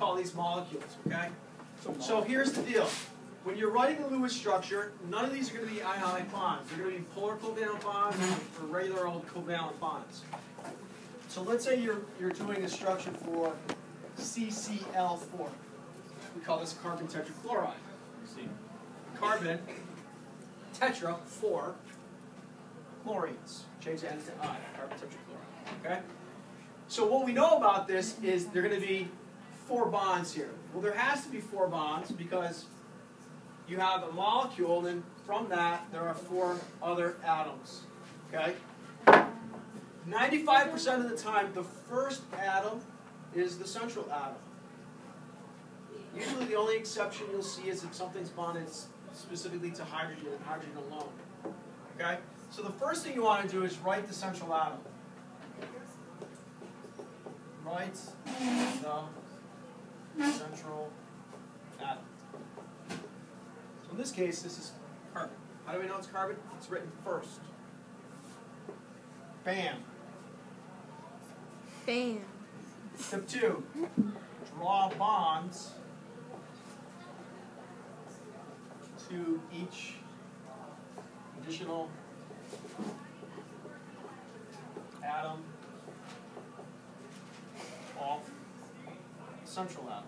call these molecules, okay? So here's the deal. When you're writing a Lewis structure, none of these are going to be ionic bonds. They're going to be polar covalent bonds or regular old covalent bonds. So let's say you're doing a structure for CCl4. We call this carbon tetrachloride. Carbon tetra, 4 chlorines. Change the N to I, carbon tetrachloride. Okay? So what we know about this is there are going to be 4 bonds here. Well, there has to be 4 bonds because you have a molecule, and then from that there are 4 other atoms. Okay? 95% of the time, the first atom is the central atom. Usually the only exception you'll see is if something's bonded specifically to hydrogen and hydrogen alone. Okay? So the first thing you want to do is write the central atom. Write the central atom. So in this case, this is carbon. How do we know it's carbon? It's written first. Bam. Bam. Step 2. Draw bonds to each additional atom of central atom.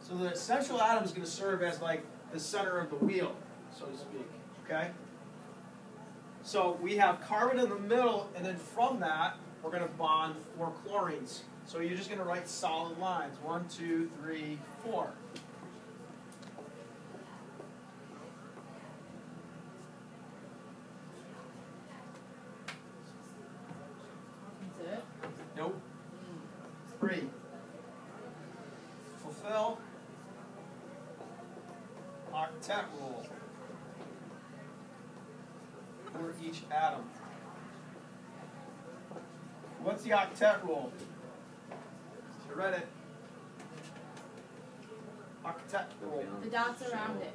So the central atom is going to serve as like the center of the wheel, so to speak. Okay? So we have carbon in the middle, and then from that, we're going to bond 4 chlorines. So you're just going to write solid lines. 1, 2, 3, 4. That's it? Nope. 3. Fulfill octet rule for each atom. What's the octet rule? You read it. Octet rule. The dots around it.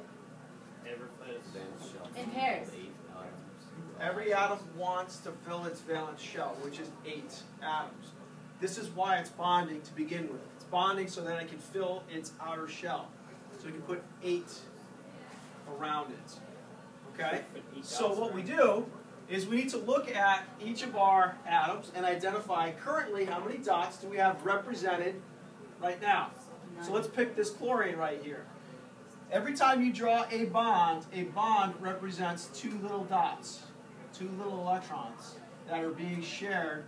In pairs. Every atom wants to fill its valence shell, which is 8 atoms. This is why it's bonding to begin with. It's bonding so that it can fill its outer shell. So we can put 8 around it. Okay? So what we do is we need to look at each of our atoms and identify currently how many dots do we have represented right now. So let's pick this chlorine right here. Every time you draw a bond represents 2 little dots, 2 little electrons that are being shared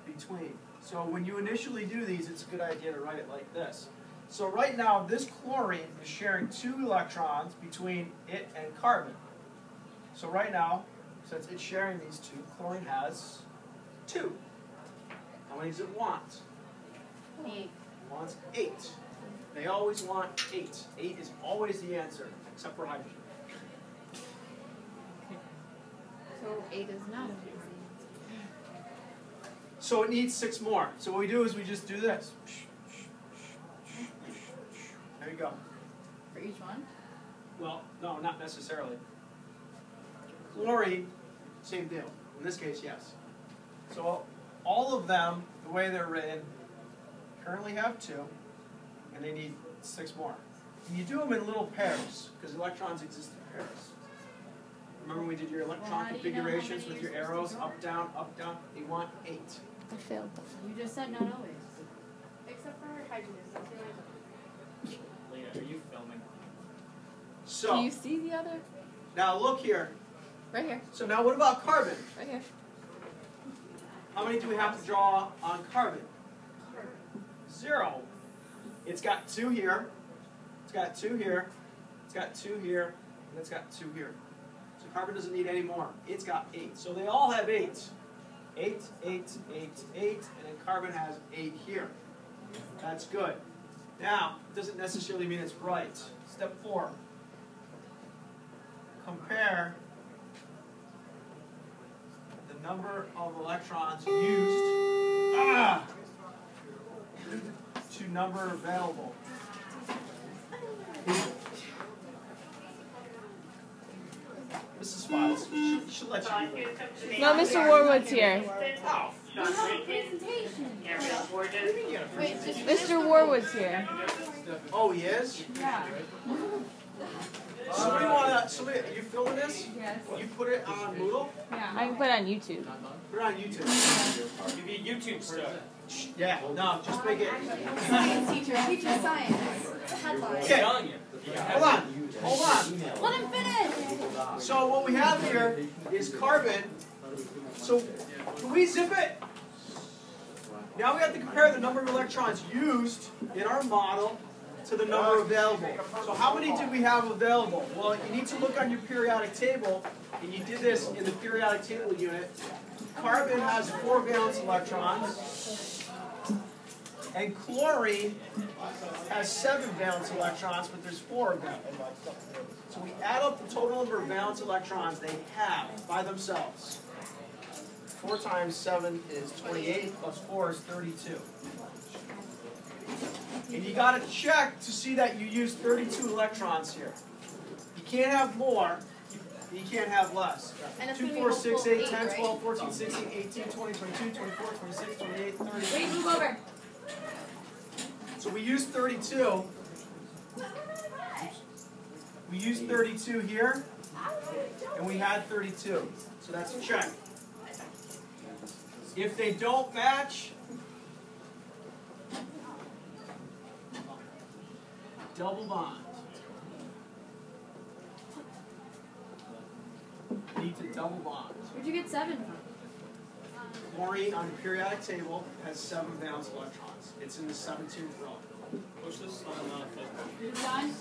between. So when you initially do these, it's a good idea to write it like this. So right now, this chlorine is sharing 2 electrons between it and carbon. So right now, since it's sharing these 2, chlorine has 2. How many does it want? 8. It wants 8. They always want 8. 8 is always the answer, except for hydrogen. So 8 is not. So it needs 6 more. So what we do is we just do this. There you go. For each one? Well, no, not necessarily. Chlorine, same deal. In this case, yes. So all of them, the way they're written, currently have 2, and they need 6 more. And you do them in little pairs, because electrons exist in pairs. Remember when we did your electron configurations with your arrows, up, down, they want 8. I failed. You just said not always. Except for hydrogen. That's the only one. Lena, are you filming? So, Do you see the other? now look here. Right here. So now what about carbon? Right here. How many do we have to draw on carbon? 0. It's got 2 here. It's got 2 here. It's got 2 here. And it's got 2 here. So carbon doesn't need any more. It's got 8. So they all have 8. 8, 8, 8, 8. And then carbon has 8 here. That's good. Now, it doesn't necessarily mean it's right. Step 4. Compare the number of electrons used to number available. Mrs. Smiles, she should let you do it. No, Mr. Warwood's here. Oh. We have a presentation. Wait, Mr. War was here. Oh, he is? Yeah. Somebody wanna, you filming this? Yes. You put it on Moodle? Yeah. I can put it on YouTube. Put it on YouTube. Give you YouTube stuff. Yeah, no, just make it. Science teacher, teacher science. Headline. Okay, Telling you. hold on. Let him finish. So what we have here is carbon. So can we zip it? Now we have to compare the number of electrons used in our model to the number available. So how many did we have available? Well, you need to look on your periodic table, and you did this in the periodic table unit. Carbon has 4 valence electrons, and chlorine has 7 valence electrons, but there's 4 of them. So we add up the total number of valence electrons they have by themselves. 4 times 7 is 28, plus 4 is 32. And you got to check to see that you use 32 electrons here. You can't have more, you can't have less. 2, 4, 6, 8, 10, 12, 14, 16, 18, 20, 22, 24, 26, 28, 30. Wait, move over. So we use 32. We used 32 here, and we had 32. So that's a check. If they don't match, double bond. Need to double bond. Where'd you get 7 from? Chlorine on the periodic table has 7 valence electrons. It's in the 17th row. Push this on You done?